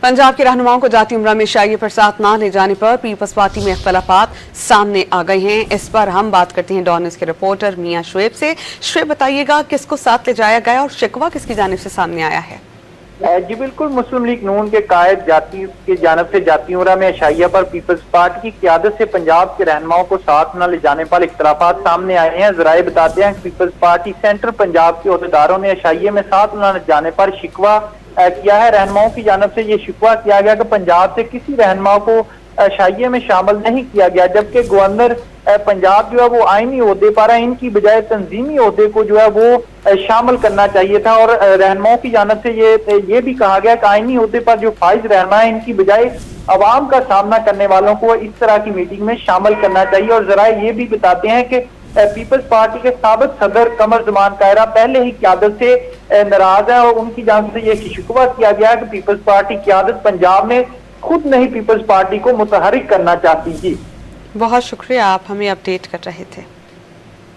पंजाब के रहनुमाओं को जाती उम्र में शाही पर साथ ना ले जाने पर पीपल्स पार्टी में इख्तलाफात सामने आ गए हैं। इस पर हम बात करते हैं डॉन न्यूज़ के रिपोर्टर मियां शुएब से। शुएब, बताइएगा किसको साथ ले जाया गया और शिकवा किसकी जानिब से सामने आया है? जी बिल्कुल, मुस्लिम लीग नून के कायद जाती की जानब से जाती उम्रा में शाहिया पर पीपल्स पार्टी की क़यादत से पंजाब के रहनुमाओं को साथ न ले जाने पर इख्तलाफात सामने आए हैं। ज़राए बताते हैं कि पीपल्स पार्टी सेंट्रल पंजाब के अहदेदारों ने शाहिया में साथ न ले जाने पर शिकवा किया है। रहनुमाओं की जानब से ये शिकवा किया गया कि पंजाब से किसी रहनुमा को शाहिया में शामिल नहीं किया गया, जबकि गवर्नर पंजाब जो है वो आईनी ओहदे पर है, इनकी बजाय तंजीमी ओहदे को जो है वो शामिल करना चाहिए था। और रहनुमाओं की जानब से ये भी कहा गया कि आईनी ओहदे पर जो फाइज रहनुमा है इनकी बजाय अवाम का सामना करने वालों को इस तरह की मीटिंग में शामिल करना चाहिए। और जरा ये भी बताते हैं कि पीपल्स पार्टी के साबिक सदर कमर जमान कायरा पहले ही क़यादत से नाराज है और उनकी जानब से ये शिकवा किया गया कि पीपल्स पार्टी क़यादत पंजाब में खुद नहीं पीपल्स पार्टी को मुतहरिक करना चाहती थी। बहुत शुक्रिया, आप हमें अपडेट कर रहे थे।